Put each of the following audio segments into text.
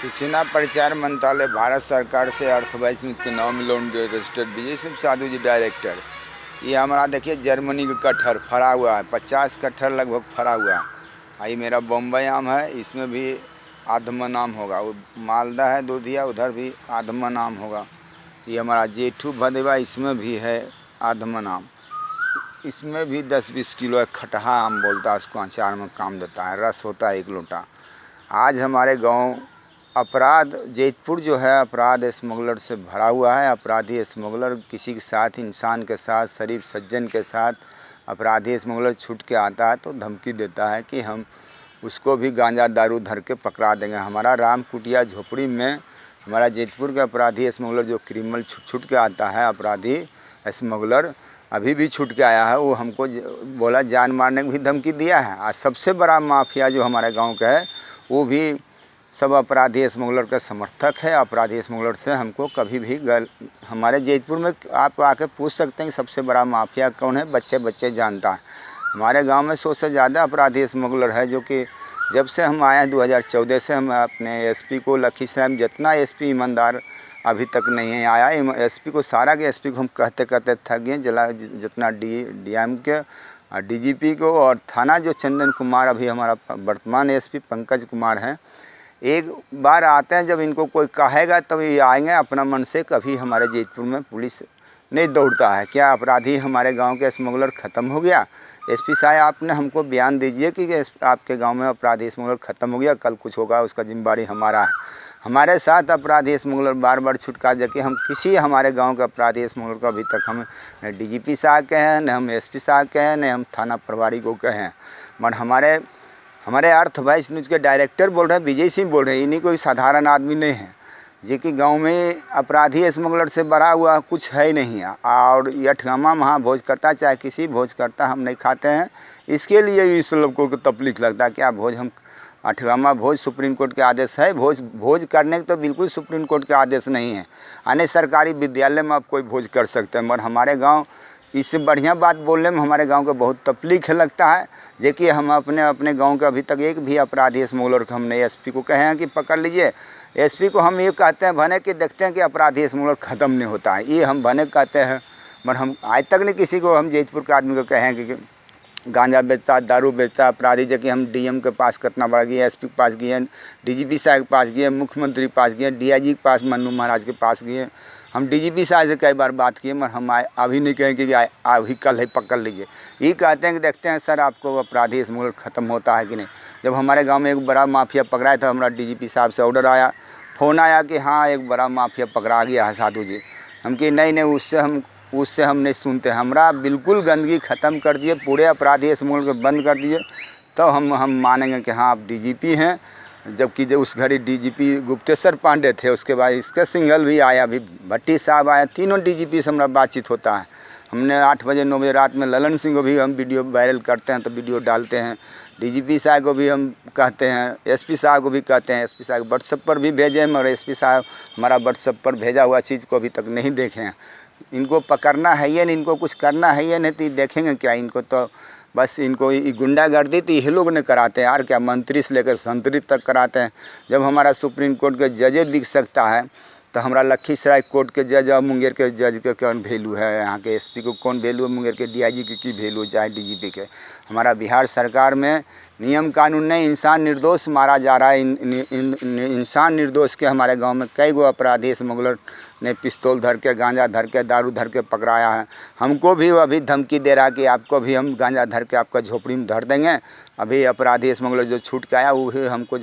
सूचना प्रचार मंत्रालय भारत सरकार से अर्थवाइज न्यूज़ के 9 मिलियन रजिस्टर्ड विजय सिंह साधु जी डायरेक्टर। ये हमारा देखिए जर्मनी का कटहर फरा हुआ है, 50 कटहर लगभग फरा हुआ है। ये मेरा बम्बई आम है, इसमें भी आधमन आम होगा। वो मालदा है दूधिया, उधर भी आधमन आम होगा। ये हमारा जेठू भदेवा, इसमें भी है आधमन आम। इसमें भी 10-20 किलो खटहा आम बोलता है उसको, अचार में काम देता है, रस होता है 1 लोटा। आज हमारे गांव अपराध जैतपुर जो है अपराध स्मगलर से भरा हुआ है। अपराधी स्मगलर किसी के साथ, इंसान के साथ, शरीफ सज्जन के साथ अपराधी स्मगलर छूट के आता है तो धमकी देता है कि हम उसको भी गांजा दारू धर के पकड़ा देंगे। हमारा राम कुटिया झोपड़ी में हमारा जैतपुर का अपराधी स्मगलर जो क्रिमिनल छूट के आता है, अपराधी स्मगलर अभी भी छूट के आया है, वो हमको बोला जान मारने की भी धमकी दिया है। आज सबसे बड़ा माफिया जो हमारे गाँव का है वो भी सब अपराधी स्मगलर का समर्थक है। अपराधी स्मगलर से हमको कभी भी हमारे जैतपुर में आप आके पूछ सकते हैं कि सबसे बड़ा माफिया कौन है, बच्चे जानता है। हमारे गांव में 100 से ज़्यादा अपराधी स्मगलर है, जो कि जब से हम आए हैं 2014 से हम अपने एसपी को लखीसराय में जितना एसपी ईमानदार अभी तक नहीं है आया। एसपी को सारा के एसपी को हम कहते थक गए, जितना डीएम के डीजीपी को और थाना जो चंदन कुमार अभी हमारा वर्तमान एसपी पंकज कुमार हैं, एक बार आते हैं जब इनको कोई कहेगा तब ये आएंगे अपना मन से। कभी हमारे जैतपुर में पुलिस नहीं दौड़ता है। क्या अपराधी हमारे गांव के स्मगलर ख़त्म हो गया? एसपी साहब आपने हमको बयान दीजिए कि आपके गांव में अपराधी स्मगलर ख़त्म हो गया, कल कुछ होगा उसका जिम्मेदारी हमारा है। हमारे साथ अपराधी स्मगलर बार छुटका देके हम किसी हमारे गांव के अपराधी स्मगलर को अभी तक हम न डीजीपी साहब के हैं, न हम एसपी साहब के हैं, न हम थाना प्रभारी को कहे हैं। मगर हमारे अर्थवाइज न्यूज़ के डायरेक्टर बोल रहे हैं, विजय सिंह बोल रहे हैं, इन्हीं कोई साधारण आदमी नहीं है। जे कि गांव में अपराधी स्मगलर से भरा हुआ कुछ है ही नहीं है। और यठगामा वहाँ भोज करता, चाहे किसी भोज करता, हम नहीं खाते हैं। इसके लिए इस लोग को तकलीफ लगता है। क्या भोज हम अठगामा भोज सुप्रीम कोर्ट के आदेश है, भोज करने के तो बिल्कुल सुप्रीम कोर्ट के आदेश नहीं है। अन्य सरकारी विद्यालय में आप कोई भोज कर सकते हैं, मगर हमारे गांव इससे बढ़िया बात बोलने में हमारे गांव को बहुत तकलीफ लगता है। जे कि हम अपने गांव के अभी तक एक भी अपराधी स्मगलर को हमने एसपी को कहे हैं कि पकड़ लीजिए। एसपी को हम ये कहते हैं भने कि देखते हैं कि अपराधी स्मगलर ख़त्म नहीं होता है, ये हम भने कहते हैं। मगर हम आज तक नहीं किसी को हम जैतपुर के आदमी को कहें कि गांजा बेचता, दारू बेचता अपराधी। जबकि हम डीएम के पास कितना बार गए, एसपी के पास गए, डीजीपी साहब के पास गए, मुख्यमंत्री के पास गए, डीआईजी के पास मन्नू महाराज के पास गए, हम डीजीपी साहब से कई बार बात किए। मगर हम अभी नहीं कहें कि अभी कल ही पकड़ लीजिए। ये कहते हैं कि देखते हैं सर आपको अपराधी स्मगलर ख़त्म होता है कि नहीं। जब हमारे गाँव में एक बड़ा माफिया पकड़ा था, हमारा डीजीपी साहब से ऑर्डर आया, फ़ोन आया कि हाँ एक बड़ा माफिया पकड़ा गया है साधु जी। हम कि नहीं उससे हम नहीं सुनते। हमरा बिल्कुल गंदगी ख़त्म कर दिए, पूरे अपराधी स्मगलर को बंद कर दिए, तो हम मानेंगे कि हाँ आप डीजीपी हैं। जबकि जब उस घड़ी डीजीपी गुप्तेश्वर पांडे थे, उसके बाद इसका सिंगल भी आया, अभी भट्टी साहब आया, तीनों डीजीपी से हमारा बातचीत होता है। हमने 8 बजे 9 बजे रात में ललन सिंह को भी हम वीडियो वायरल करते हैं तो वीडियो डालते हैं। डीजीपी साहब को भी हम कहते हैं, एसपी साहब को भी कहते हैं। एसपी साहब व्हाट्सएप पर भी भेजे, मगर एसपी साहब हमारा व्हाट्सएप पर भेजा हुआ चीज़ को अभी तक नहीं देखे हैं। इनको पकड़ना है या नहीं, इनको कुछ करना है या नहीं, तो देखेंगे क्या? इनको तो बस इनको गुंडागर्दी तो ये लोग ने कराते हैं यार। क्या मंत्री से लेकर संतरी तक कराते हैं। जब हमारा सुप्रीम कोर्ट के जजे बिक सकता है तो हमारा लखीसराय कोर्ट के जज और मुंगेर के जज के कौन वैल्यू है? यहाँ के एसपी को कौन वैल्यू है? मुंगेर के डीआईजी की वैल्यू, चाहे डीजीपी के। हमारा बिहार सरकार में नियम कानून नहीं, इंसान निर्दोष मारा जा रहा है। इंसान निर्दोष के हमारे गांव में कई गो अपराधी स्मगलर ने पिस्तौल धर के, गांजा धर के, दारू धर के पकड़ाया है। हमको भी वो अभी धमकी दे रहा है कि आपको भी हम गांजा धर के आपका झोपड़ी में धर देंगे। अभी अपराधी स्मगलर जो छूट के आया वो भी हमको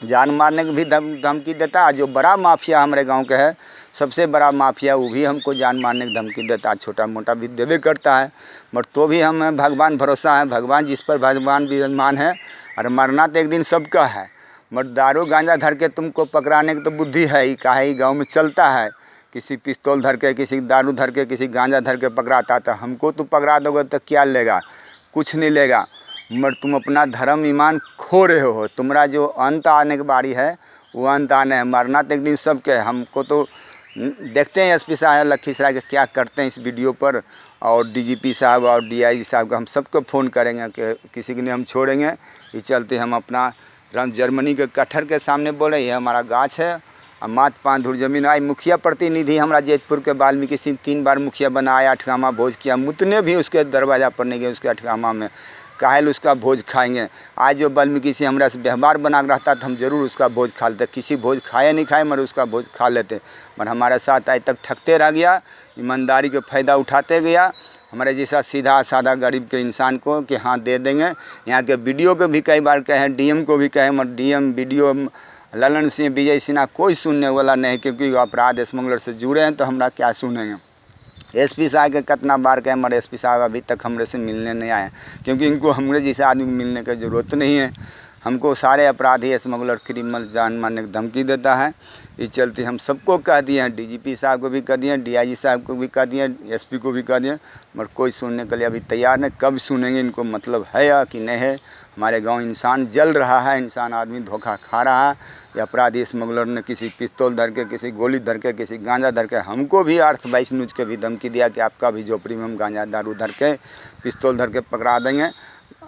जान मारने की भी धमकी देता है। जो बड़ा माफिया हमारे गांव के है, सबसे बड़ा माफिया, वो भी हमको जान मारने की धमकी देता है। छोटा मोटा भी देवे करता है, मगर तो भी हमें भगवान भरोसा है। भगवान जिस पर भगवान विराजमान है, और मरना तो एक दिन सबका है। मगर दारू गांजा धर के तुमको पकड़ाने की तो बुद्धि है ही काहे गाँव में चलता है। किसी पिस्तौल धर के, किसी दारू धर के, किसी गांजा धर के पकड़ाता, तो हमको तो पकड़ा दोगे तो क्या लेगा? कुछ नहीं लेगा। मगर तुम अपना धर्म ईमान खो रहे हो। तुम्हारा जो अंत आने की बारी है वो अंत आने है। मरना तो एक दिन सबके है। हमको तो देखते हैं एसपी साहब लखीसराय के क्या करते हैं इस वीडियो पर, और डीजीपी साहब और डीआईजी साहब को हम सबको फ़ोन करेंगे कि किसी के लिए हम छोड़ेंगे। इस चलते हम अपना जर्मनी के कटहर के सामने बोले ये हमारा गाछ है और मात्र 5 धुर जमीन। आई मुखिया प्रतिनिधि हमारा जैतपुर के वाल्मीकि सिंह 3 बार मुखिया बनाया, अठगामा भोज किया, मुतने भी उसके दरवाज़ा पर नहीं गए उसके अठगामा में, काहेल उसका भोज खाएंगे। आज जो वाल्मीकि सिंह हमारा से व्यवहार बना के रहता तो हम जरूर उसका भोज खा लेते, किसी भोज खाए नहीं खाए मगर उसका भोज खा लेते, मगर हमारे साथ आज तक ठगते रह गया, ईमानदारी का फ़ायदा उठाते गया। हमारे जैसा सीधा साधा गरीब के इंसान को कि हाँ दे देंगे। यहाँ के बीडीओ को भी कई बार कहे, डीएम को भी कहे, मगर डीएम बीडीओ ललन सिंह विजय सिन्हा कोई सुनने वाला नहीं, क्योंकि अपराध स्मगलर से जुड़े हैं तो हमरा क्या सुनेंगे। एसपी साहब के कितना बार कहे मगर एसपी साहब अभी तक हमरे से मिलने नहीं आए, क्योंकि इनको हमरे जैसे आदमी को मिलने की ज़रूरत नहीं है। हमको सारे अपराधी स्मगलर क्रिमिनल जान मारने की धमकी देता है। इस चलते हम सबको कह दिए हैं, डीजीपी साहब को भी कह दिए, डीआईजी साहब को भी कह दिए, एसपी को भी कह दिए, मगर कोई सुनने के लिए अभी तैयार नहीं। कब सुनेंगे, इनको मतलब है या कि नहीं है। हमारे गांव इंसान जल रहा है, इंसान आदमी धोखा खा रहा है। या अपराधी स्मगलर ने किसी पिस्तौल धर के, किसी गोली धर के, किसी गांजा धर के, हमको भी 8/22 न्यूज़ के भी धमकी दिया कि आपका भी झोपड़ी में हम गांजा दारू धर के पिस्तौल धर के पकड़ा देंगे।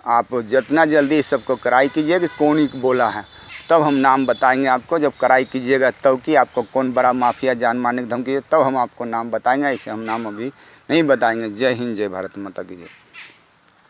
आप जितना जल्दी इस सबको कराई कीजिए कि कौन ही बोला है, तब हम नाम बताएंगे आपको। जब कराई कीजिएगा तब कि आपको कौन बड़ा माफिया जान मारने की धमकी है, तब हम आपको नाम बताएंगे। ऐसे हम नाम अभी नहीं बताएंगे। जय हिंद, जय भारत माता की जय।